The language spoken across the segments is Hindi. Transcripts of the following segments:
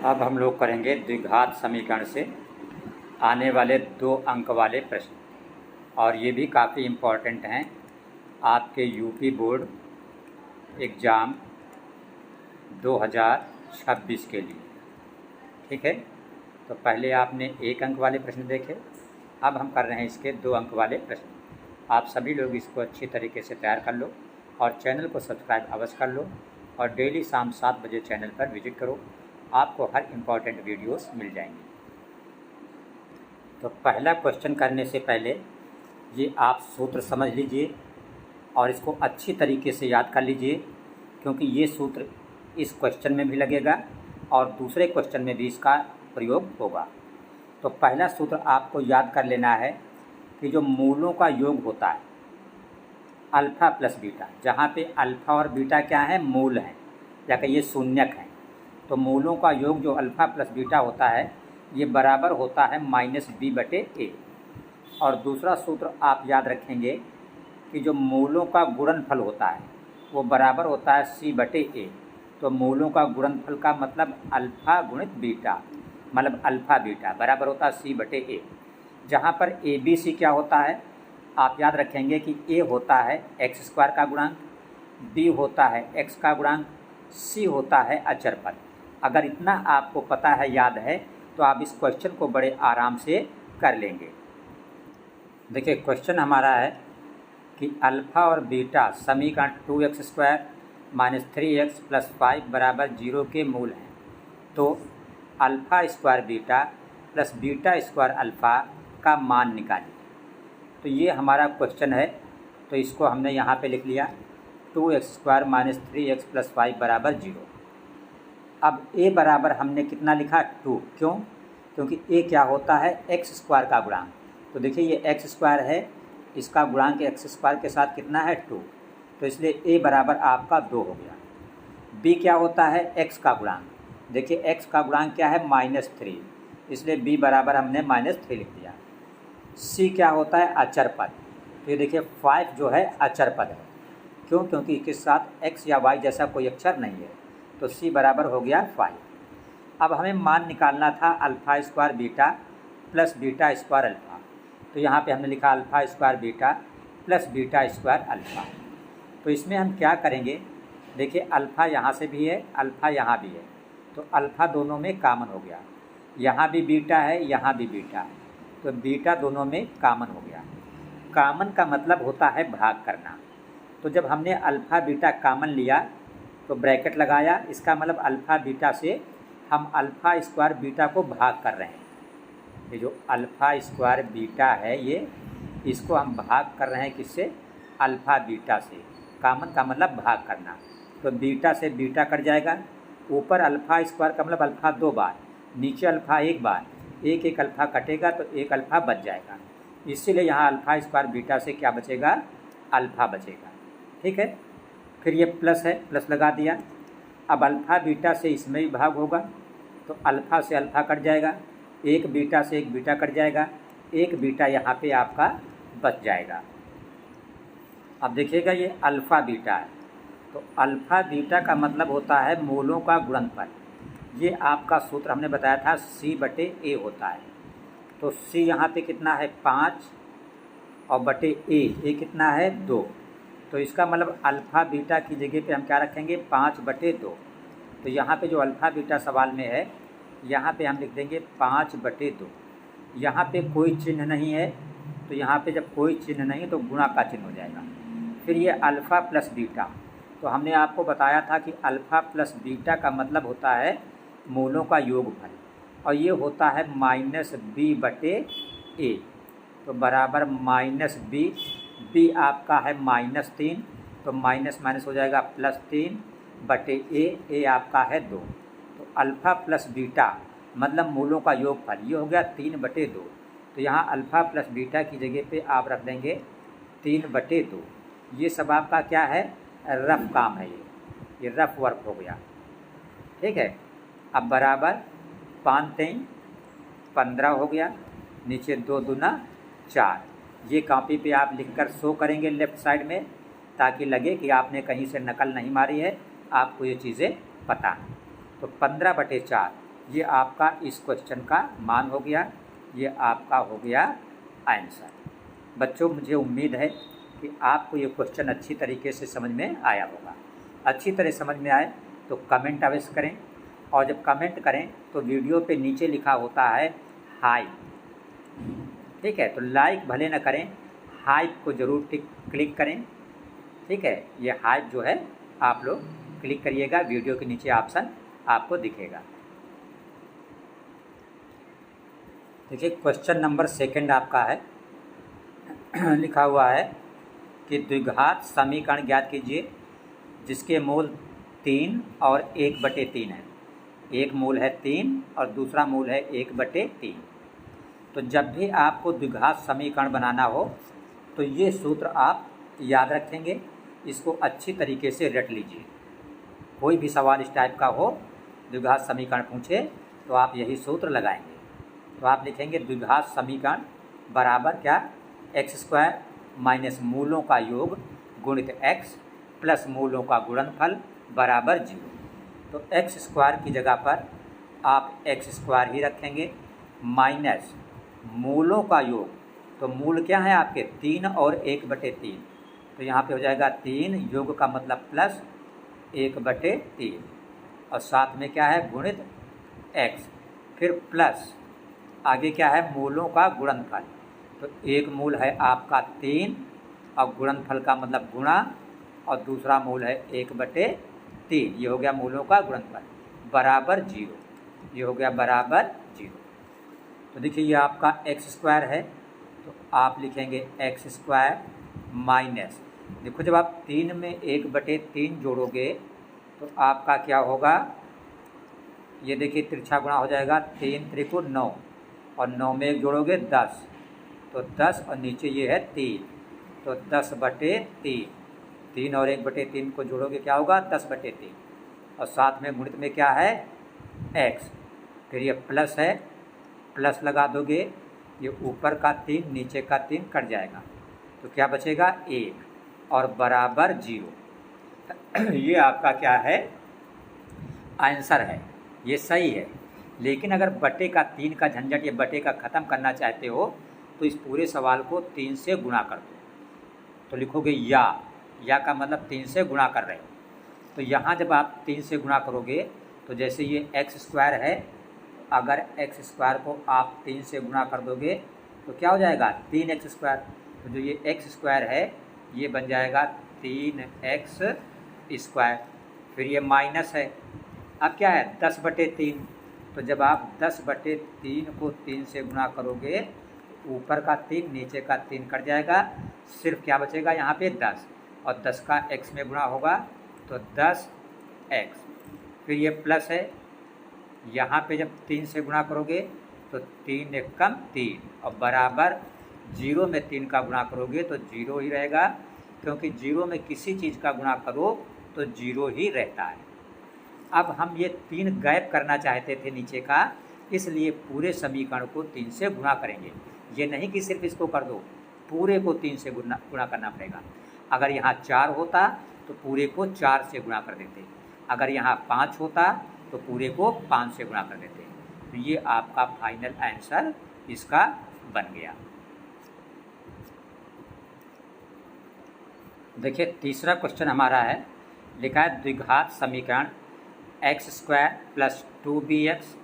अब हम लोग करेंगे द्विघात समीकरण से आने वाले 2 अंक वाले प्रश्न, और ये भी काफ़ी इम्पॉर्टेंट हैं आपके यूपी बोर्ड एग्ज़ाम 2026 के लिए। ठीक है, तो पहले आपने 1 अंक वाले प्रश्न देखे, अब हम कर रहे हैं इसके 2 अंक वाले प्रश्न। आप सभी लोग इसको अच्छी तरीके से तैयार कर लो और चैनल को सब्सक्राइब अवश्य कर लो और डेली शाम 7 बजे चैनल पर विजिट करो, आपको हर इम्पॉर्टेंट वीडियोस मिल जाएंगी। तो पहला क्वेश्चन करने से पहले ये आप सूत्र समझ लीजिए और इसको अच्छी तरीके से याद कर लीजिए, क्योंकि ये सूत्र इस क्वेश्चन में भी लगेगा और दूसरे क्वेश्चन में भी इसका प्रयोग होगा। तो पहला सूत्र आपको याद कर लेना है कि जो मूलों का योग होता है अल्फ़ा प्लस बीटा, जहाँ पे अल्फ़ा और बीटा क्या है, मूल हैं या कहिए शून्यक हैं। तो मूलों का योग जो अल्फ़ा प्लस बीटा होता है ये बराबर होता है -b/a। और दूसरा सूत्र आप याद रखेंगे कि जो मूलों का गुणनफल होता है वो बराबर होता है c/a। तो मूलों का गुणनफल का मतलब अल्फ़ा गुणित बीटा, मतलब अल्फ़ा बीटा बराबर होता है c/a। जहाँ पर ABC क्या होता है आप याद रखेंगे कि a होता है x² का गुणांक, b होता है x का गुणांक, c होता है अचर पद। अगर इतना आपको पता है, याद है, तो आप इस क्वेश्चन को बड़े आराम से कर लेंगे। देखिए क्वेश्चन हमारा है कि अल्फ़ा और बीटा समीकरण 2x² - 3x + 5 = 0 के मूल हैं। तो alpha square beta plus beta square alpha का मान निकालिए। तो ये हमारा क्वेश्चन है, तो इसको हमने यहाँ पे लिख लिया 2x² - 3x + 5 = 0। अब a बराबर हमने कितना लिखा, 2। क्यों? क्योंकि a क्या होता है, x² का गुणांक। तो देखिए ये x² है, इसका गुणांक x² के साथ कितना है, 2। तो इसलिए a बराबर आपका 2 हो गया। b क्या होता है, x का गुणांक। देखिए x का गुणांक क्या है, -3, इसलिए b बराबर हमने -3 लिख दिया। c क्या होता है, अचर पद। तो ये देखिए 5 जो है अचर पद है। क्यों? क्योंकि इसके साथ x या y जैसा कोई अक्षर नहीं है, तो c बराबर हो गया 5। अब हमें मान निकालना था alpha square beta plus beta square alpha. तो यहाँ पे हमने लिखा alpha square beta plus beta square alpha. तो इसमें हम क्या करेंगे, देखिए अल्फ़ा यहाँ से भी है, अल्फ़ा यहाँ भी है, तो अल्फ़ा दोनों में कॉमन हो गया। यहाँ भी बीटा है, यहाँ भी बीटा है, तो बीटा दोनों में कॉमन हो गया। कॉमन का मतलब होता है भाग करना। तो जब हमने अल्फ़ा बीटा कॉमन लिया तो ब्रैकेट लगाया, इसका मतलब अल्फ़ा बीटा से हम अल्फ़ा स्क्वायर बीटा को भाग कर रहे हैं। ये जो अल्फ़ा स्क्वायर बीटा है ये, इसको हम भाग कर रहे हैं किससे, अल्फ़ा बीटा से। कॉमन का मतलब भाग करना, तो बीटा से बीटा कट जाएगा। ऊपर अल्फ़ा स्क्वायर का मतलब अल्फ़ा 2 बार, नीचे अल्फ़ा 1 बार, एक अल्फ़ा कटेगा तो एक अल्फ़ा बच जाएगा। इसीलिए यहाँ अल्फ़ा स्क्वायर बीटा से क्या बचेगा, अल्फ़ा बचेगा। ठीक है, फिर ये प्लस है, प्लस लगा दिया। अब अल्फ़ा बीटा से इसमें भी भाग होगा, तो अल्फ़ा से अल्फ़ा कट जाएगा, एक बीटा से एक बीटा कट जाएगा, एक बीटा यहाँ पे आपका बच जाएगा। अब देखिएगा ये अल्फ़ा बीटा है, तो अल्फ़ा बीटा का मतलब होता है मूलों का गुणनफल। ये आपका सूत्र हमने बताया था c/a होता है। तो c यहाँ पे कितना है, 5 और बटे a कितना है, 2। तो इसका मतलब अल्फ़ा बीटा की जगह पे हम क्या रखेंगे, 5/2। तो यहाँ पे जो अल्फ़ा बीटा सवाल में है, यहाँ पे हम लिख देंगे 5/2। यहाँ पे कोई चिन्ह नहीं है, तो यहाँ पे जब कोई चिन्ह नहीं तो गुणा का चिन्ह हो जाएगा। फिर ये अल्फ़ा प्लस बीटा, तो हमने आपको बताया था कि अल्फ़ा प्लस बीटा का मतलब होता है मूलों का योगफल, और ये होता है -b/a। तो बराबर -b, b आपका है -3, तो माइनस माइनस हो जाएगा +3/a, आपका है 2। तो अल्फ़ा प्लस बीटा मतलब मूलों का योगफल, ये हो गया 3/2। तो यहाँ अल्फ़ा प्लस बीटा की जगह पे आप रख देंगे 3/2। ये सब आपका क्या है, रफ काम है, ये रफ वर्क हो गया। ठीक है, अब बराबर 5 3 15 हो गया, नीचे 2 दूना 4। ये कॉपी पे आप लिखकर शो करेंगे लेफ़्ट साइड में, ताकि लगे कि आपने कहीं से नकल नहीं मारी है, आपको ये चीज़ें पता हैं। तो 15/4 ये आपका इस क्वेश्चन का मान हो गया, ये आपका हो गया आंसर। बच्चों, मुझे उम्मीद है कि आपको ये क्वेश्चन अच्छी तरीके से समझ में आया होगा। अच्छी तरह समझ में आए तो कमेंट अवश्य करें, और जब कमेंट करें तो वीडियो पे नीचे लिखा होता है हाई, ठीक है, तो लाइक भले न करें, हाइप को ज़रूर क्लिक करें, ठीक है। ये हाइप जो है आप लोग क्लिक करिएगा, वीडियो के नीचे ऑप्शन आपको दिखेगा। देखिए क्वेश्चन नंबर 2 आपका है लिखा हुआ है कि द्विघात समीकरण ज्ञात कीजिए जिसके मूल 3 और 1/3 है। एक मूल है 3 और दूसरा मूल है 1/3। तो जब भी आपको द्विघात समीकरण बनाना हो तो ये सूत्र आप याद रखेंगे, इसको अच्छी तरीके से रट लीजिए। कोई भी सवाल इस टाइप का हो, द्विघात समीकरण पूछे तो आप यही सूत्र लगाएंगे। तो आप लिखेंगे द्विघात समीकरण बराबर क्या, x² माइनस मूलों का योग गुणित x प्लस मूलों का गुणनफल बराबर 0। तो x² की जगह पर आप x² ही रखेंगे, माइनस मूलों का योग, तो मूल क्या है आपके 3 और 1/3, तो यहाँ पे हो जाएगा 3, योग का मतलब प्लस 1/3, और साथ में क्या है गुणित x, फिर प्लस आगे क्या है मूलों का गुणनफल। तो एक मूल है आपका 3 और गुणनफल का मतलब गुणा, और दूसरा मूल है 1/3, ये हो गया मूलों का गुणनफल बराबर 0, ये हो गया बराबर 0। तो देखिए ये आपका x² है, तो आप लिखेंगे x² माइनस, देखो जब आप 3 में 1/3 जोड़ोगे तो आपका क्या होगा, ये देखिए तिरछा गुणा हो जाएगा, 3 त्रिकोण 9, और 9 में 1 जोड़ोगे 10, तो 10 और नीचे ये है 3, तो 10/3, 3 और 1/3 को जोड़ोगे क्या होगा 10/3, और साथ में गुणित में क्या है x, फिर ये प्लस है, प्लस लगा दोगे, ये ऊपर का 3 नीचे का 3 कट जाएगा, तो क्या बचेगा 1 और बराबर 0। ये आपका क्या है आंसर है, ये सही है। लेकिन अगर बटे का 3 का झंझट या बटे का ख़त्म करना चाहते हो तो इस पूरे सवाल को 3 से गुणा कर दो, तो लिखोगे या का मतलब 3 से गुणा कर रहे हो। तो यहाँ जब आप 3 से गुणा करोगे तो जैसे ये x² है, अगर x² को आप 3 से गुणा कर दोगे तो क्या हो जाएगा 3x², तो जो ये x² है ये बन जाएगा 3x², फिर ये माइनस है, अब क्या है 10/3, तो जब आप 10/3 को 3 से गुणा करोगे, ऊपर का 3 नीचे का 3 कट जाएगा, सिर्फ क्या बचेगा यहाँ पे 10, और 10 का x में गुणा होगा तो 10x, फिर ये प्लस है, यहाँ पे जब 3 से गुणा करोगे तो 3 एक कम 3, और बराबर 0 में 3 का गुणा करोगे तो 0 ही रहेगा, क्योंकि 0 में किसी चीज़ का गुणा करो तो 0 ही रहता है। अब हम ये 3 गायब करना चाहते थे नीचे का, इसलिए पूरे समीकरण को 3 से गुणा करेंगे। ये नहीं कि सिर्फ इसको कर दो, पूरे को 3 से गुणा करना पड़ेगा। अगर यहाँ 4 होता तो पूरे को 4 से गुणा कर देते, अगर यहाँ 5 होता तो पूरे को 5 से गुणा कर देते। तो ये आपका फाइनल आंसर इसका बन गया। देखिए तीसरा क्वेश्चन हमारा है, लिखा है द्विघात समीकरण x² plus 2bx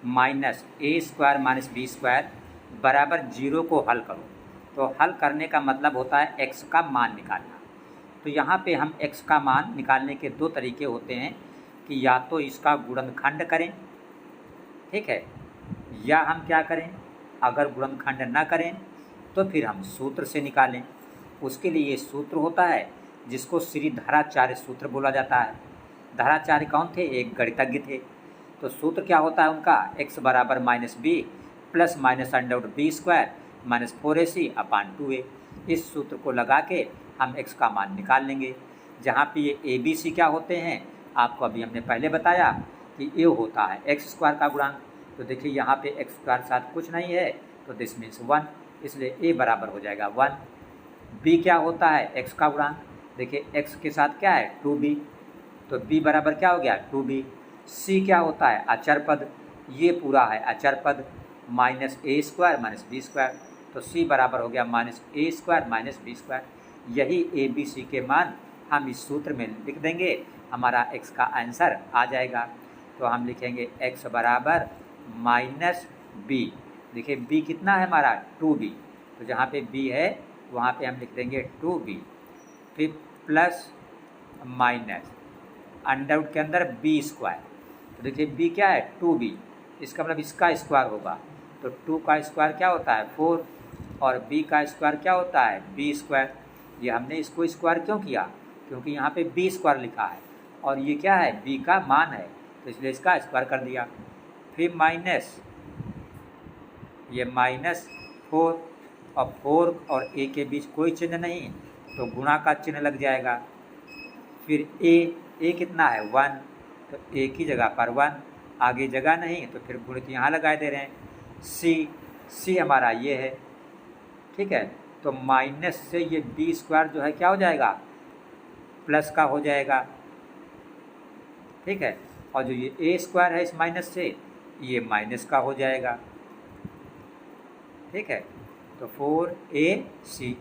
minus a² minus b² बराबर 0 को हल करो। तो हल करने का मतलब होता है x का मान निकालना। तो यहाँ पे हम x का मान निकालने के 2 तरीके होते हैं कि या तो इसका गुणनखंड करें, ठीक है, या हम क्या करें, अगर गुणनखंड ना करें तो फिर हम सूत्र से निकालें। उसके लिए ये सूत्र होता है जिसको श्रीधराचार्य सूत्र बोला जाता है। धराचार्य कौन थे, एक गणितज्ञ थे। तो सूत्र क्या होता है उनका, x बराबर -b plus -√b² minus 4ac/2a। इस सूत्र को लगा के हम x का मान निकाल लेंगे। जहाँ पे ये a b c क्या होते हैं, आपको अभी हमने पहले बताया कि a होता है x² का गुणांक। तो देखिए यहाँ पे x² साथ कुछ नहीं है तो दिस मीन्स 1, इसलिए a बराबर हो जाएगा 1। b क्या होता है, x का गुणांक, देखिए x के साथ क्या है 2b, तो b बराबर क्या हो गया 2b। c क्या होता है अचर पद, ये पूरा है अचर पद माइनस ए स्क्वायर माइनस बी स्क्वायर, तो सी बराबर हो गया माइनस ए स्क्वायर माइनस बी स्क्वायर। यही ए बी सी के मान हम इस सूत्र में लिख देंगे, हमारा एक्स का आंसर आ जाएगा। तो हम लिखेंगे एक्स बराबर माइनस बी। देखिए बी कितना है हमारा 2b, तो जहाँ पे b है वहाँ पे हम लिख देंगे 2b, फिर प्लस माइनस अंडर रूट के अंदर बी स्क्वायर। तो देखिए b क्या है 2b, इसका मतलब इसका स्क्वायर होगा, तो 2 का स्क्वायर क्या होता है 4 और b का स्क्वायर क्या होता है b स्क्वायर। ये हमने इसको स्क्वायर क्यों किया, क्योंकि यहाँ पे b स्क्वायर लिखा है और ये क्या है b का मान है, तो इसलिए इसका स्क्वायर कर दिया। फिर माइनस ये माइनस 4 और 4 और a के बीच कोई चिन्ह नहीं, तो गुणा का चिन्ह लग जाएगा। फिर a कितना है 1, तो a की जगह पर 1, आगे जगह नहीं तो फिर गुणित यहाँ लगाए दे रहे हैं। c हमारा ये है, ठीक है। तो माइनस से ये b स्क्वायर जो है क्या हो जाएगा प्लस का हो जाएगा, ठीक है। और जो ये a स्क्वायर है इस माइनस से ये माइनस का हो जाएगा, ठीक है। तो 4ac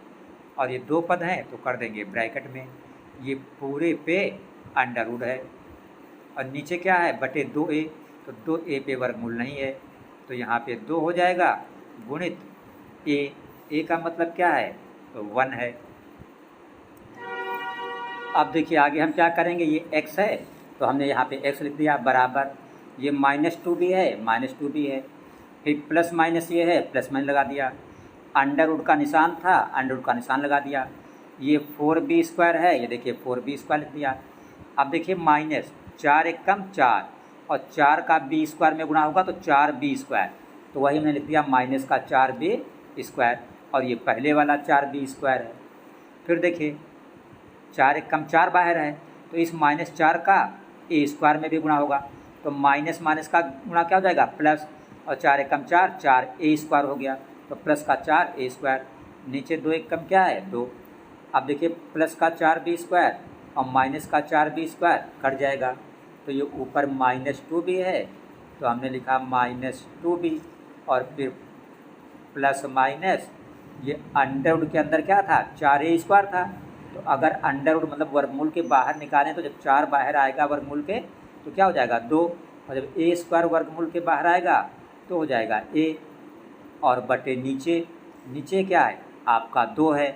और ये दो पद हैं तो कर देंगे ब्रैकेट में, ये पूरे पे अंडर रूट है और नीचे क्या है बटे 2a, तो 2a पे वर्गमूल नहीं है तो यहाँ पे 2 हो जाएगा गुणित a का मतलब क्या है तो 1 है। अब देखिए आगे हम क्या करेंगे, ये x है तो हमने यहाँ पे x लिख दिया बराबर, ये माइनस 2b है माइनस 2b है, फिर प्लस माइनस ये है प्लस माइनस लगा दिया, अंडर रूट का निशान था अंडर रूट का निशान लगा दिया। ये 4b स्क्वायर है, ये देखिए 4b स्क्वायर लिख दिया। अब देखिए माइनस 4 एक कम 4 और 4 का b स्क्वायर में गुणा होगा तो 4b स्क्वायर, तो वही मैंने लिख दिया माइनस का 4b स्क्वायर और ये पहले वाला 4b स्क्वायर है। फिर देखिए 4 एक कम 4 बाहर है तो इस माइनस 4 का a स्क्वायर में भी गुणा होगा, तो माइनस माइनस का गुणा क्या हो जाएगा प्लस, और 4 एक कम 4 a स्क्वायर हो गया तो प्लस का 4a स्क्वायर, नीचे 2 एक कम क्या है 2। अब देखिए प्लस का 4b स्क्वायर और माइनस का 4b स्क्वायर कट जाएगा, तो ये ऊपर माइनस 2b है तो हमने लिखा माइनस 2b और फिर प्लस माइनस ये अंडर रूट के अंदर क्या था 4a स्क्वायर था, तो अगर अंडर रूट मतलब वर्गमूल के बाहर निकालें तो जब 4 बाहर आएगा वर्गमूल के तो क्या हो जाएगा 2, और जब a स्क्वायर वर्गमूल के बाहर आएगा तो हो जाएगा a, और बटे नीचे क्या है आपका 2 है।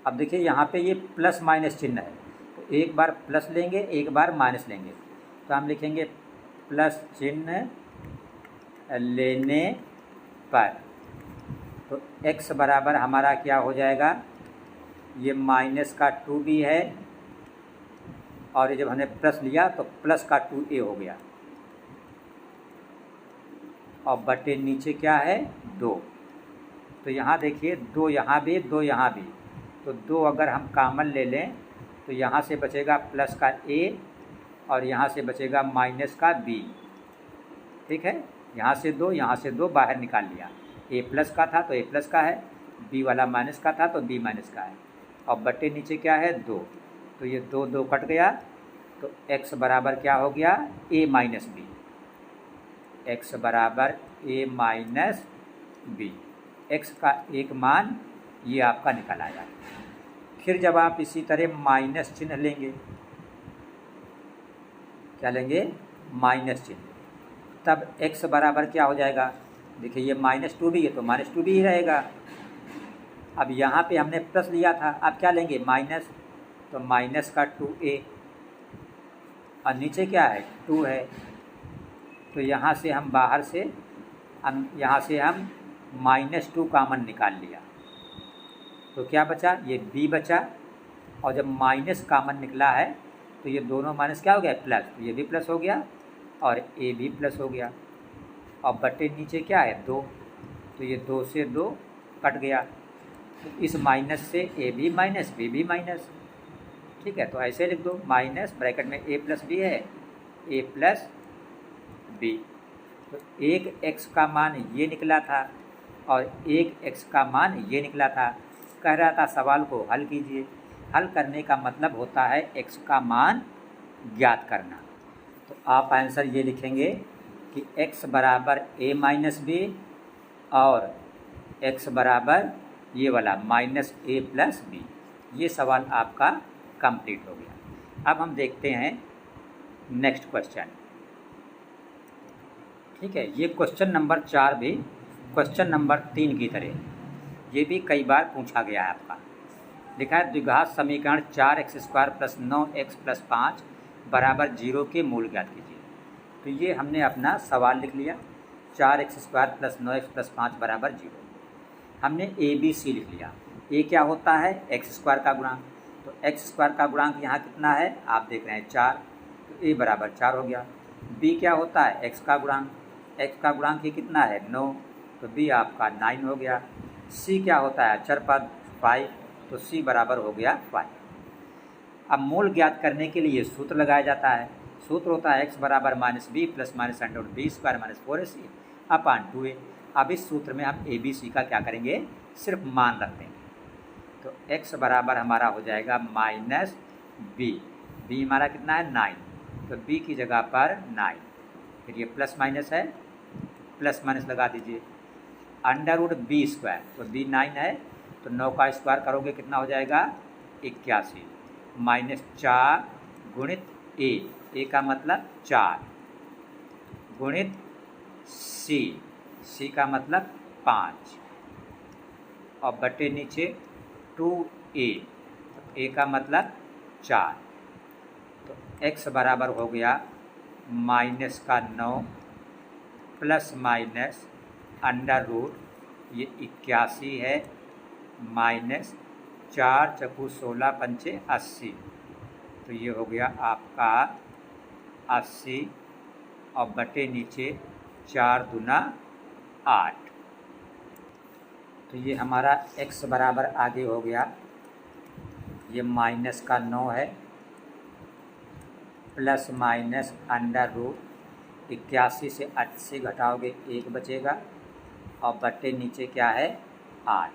अब देखिए यहाँ पे ये प्लस माइनस चिन्ह है, तो एक बार प्लस लेंगे एक बार माइनस लेंगे, तो हम लिखेंगे प्लस चिन्ह लेने पर, तो x बराबर हमारा क्या हो जाएगा, ये माइनस का 2b है और ये जब हमने प्लस लिया तो प्लस का 2a हो गया और बटे नीचे क्या है 2, तो यहाँ देखिए 2 यहाँ भी 2 यहाँ भी, तो 2 अगर हम कॉमन ले लें तो यहाँ से बचेगा प्लस का a और यहाँ से बचेगा माइनस का b, ठीक है। यहाँ से 2 बाहर निकाल लिया, a प्लस का था तो a प्लस का है, b वाला माइनस का था तो b माइनस का है, और बटे नीचे क्या है 2, तो ये 2 कट गया, तो x बराबर क्या हो गया a माइनस b, x बराबर a माइनस b, x का एक मान ये आपका निकल आया। फिर जब आप इसी तरह माइनस चिन्ह लेंगे, क्या लेंगे माइनस चिन्ह, तब x बराबर क्या हो जाएगा, देखिए ये माइनस 2b है तो माइनस 2b ही रहेगा। अब यहाँ पे हमने प्लस लिया था, अब क्या लेंगे माइनस, तो माइनस का 2a और नीचे क्या है 2 है, तो यहाँ से हम बाहर से हम माइनस 2 कॉमन निकाल लिया, तो क्या बचा ये b बचा, और जब माइनस कॉमन निकला है तो ये दोनों माइनस क्या हो गया प्लस, तो ये भी प्लस हो गया और a भी प्लस हो गया, और बटे नीचे क्या है 2, तो ये 2 से 2 कट गया, तो इस माइनस से a भी माइनस b भी माइनस, ठीक है। तो ऐसे लिख दो माइनस ब्रैकेट में a प्लस b है a प्लस b, तो एक x का मान ये निकला था और एक x का मान ये निकला था। कह रहा था सवाल को हल कीजिए, हल करने का मतलब होता है x का मान ज्ञात करना। तो आप आंसर ये लिखेंगे कि x बराबर a माइनस बी और x बराबर ये वाला माइनस a प्लस बी। ये सवाल आपका कंप्लीट हो गया। अब हम देखते हैं नेक्स्ट क्वेश्चन। ठीक है, ये क्वेश्चन नंबर 4 भी क्वेश्चन नंबर 3 की तरह, ये भी कई बार पूछा गया है आपका। लिखा है द्विघात समीकरण 4x² प्लस 9x प्लस 5 बराबर 0 के मूल ज्ञात कीजिए। तो ये हमने अपना सवाल लिख लिया, 4x² प्लस 9x प्लस 5 बराबर 0। हमने ABC लिख लिया। A क्या होता है? x² का गुणांक। तो x² का गुणांक यहाँ कितना है? आप देख रहे हैं 4, तो A बराबर 4 हो गया। B क्या होता है? x का गुणांक। x का गुणांक ये कितना है? 9, तो B आपका 9 हो गया। C क्या होता है? अचर पद 5, तो C बराबर हो गया 5। अब मूल ज्ञात करने के लिए सूत्र लगाया जाता है। सूत्र होता है x बराबर minus B plus minus under B square minus 4ac upon 2a। अब इस सूत्र में हम ए बी सी का क्या करेंगे? सिर्फ मान रख देंगे। तो x बराबर हमारा हो जाएगा माइनस बी, बी हमारा कितना है? 9, तो b की जगह पर 9, फिर ये प्लस माइनस है, प्लस माइनस लगा दीजिए, अंडर रूट बी स्क्वायर, तो b 9 है, तो 9 का स्क्वायर करोगे कितना हो जाएगा? 81 माइनस 4 गुणित a का मतलब 4 गुणित c का मतलब 5 और बटे नीचे 2a, तो a का मतलब 4। तो x बराबर हो गया माइनस का 9 प्लस माइनस अंडर रूट ये 81 है माइनस 4 चकू 16 पंचे 80, तो ये हो गया आपका 80 और बटे नीचे 4 दूना 8। तो ये हमारा x बराबर आगे हो गया, ये माइनस का 9 है प्लस माइनस अंडर रूट 81 से 80 घटाओगे 1 बचेगा और बटे नीचे क्या है? 8।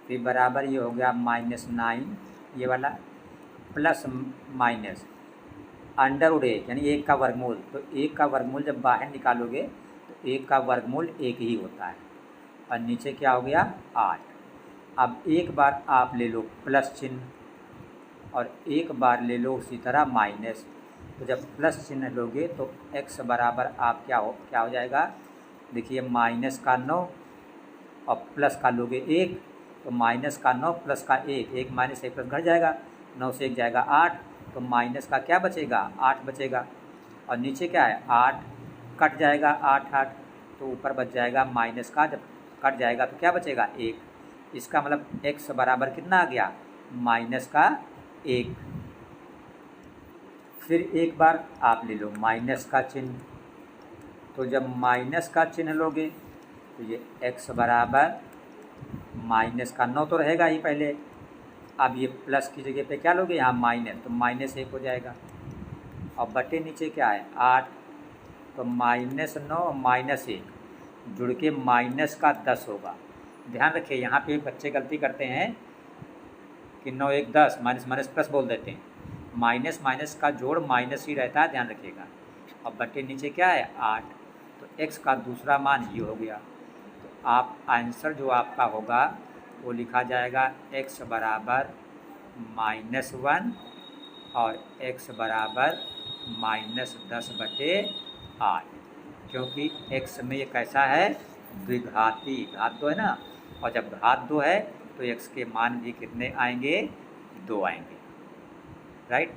फिर बराबर ये हो गया माइनस 9 ये वाला प्लस माइनस अंडर रूट 1 यानी 1 का वर्गमूल। तो 1 का वर्गमूल जब बाहर निकालोगे तो 1 का वर्गमूल 1 ही होता है और नीचे क्या हो गया? 8। अब एक बार आप ले लो प्लस चिन्ह और एक बार ले लो उसी तरह माइनस। तो जब प्लस चिन्ह लोगे तो x बराबर आप क्या हो जाएगा? देखिए माइनस का 9 और प्लस का लोगे 1, तो माइनस का 9 प्लस का 1, 1 माइनस 1 प्लस घट जाएगा, 9 से 1 जाएगा 8, तो माइनस का क्या बचेगा? 8 बचेगा और नीचे क्या है? 8 कट जाएगा, 8 8, तो ऊपर बच जाएगा माइनस का, जब कट जाएगा तो क्या बचेगा? 1। इसका मतलब x बराबर कितना आ गया? माइनस का 1। फिर एक बार आप ले लो माइनस का चिन्ह, तो जब माइनस का चिन्ह लोगे तो ये x बराबर माइनस का 9 तो रहेगा ही पहले, अब ये प्लस की जगह पे क्या लोगे? यहाँ माइनस, तो माइनस 1 हो जाएगा और बटे नीचे क्या है? 8, तो माइनस 9 माइनस 1 जुड़ के माइनस का 10 होगा। ध्यान रखिए यहाँ पे बच्चे गलती करते हैं कि 9 1 10 माइनस माइनस प्लस बोल देते हैं, माइनस माइनस का जोड़ माइनस ही रहता है, ध्यान रखिएगा। और बटे नीचे क्या है? 8, तो x का दूसरा मान ये हो गया। तो आप आंसर जो आपका होगा वो लिखा जाएगा x बराबर -1 और x बराबर -10/8, क्योंकि x में ये कैसा है? द्विघाती, घात 2 है ना, और जब घात 2 है तो x के मान भी कितने आएंगे? 2 आएंगे, राइट।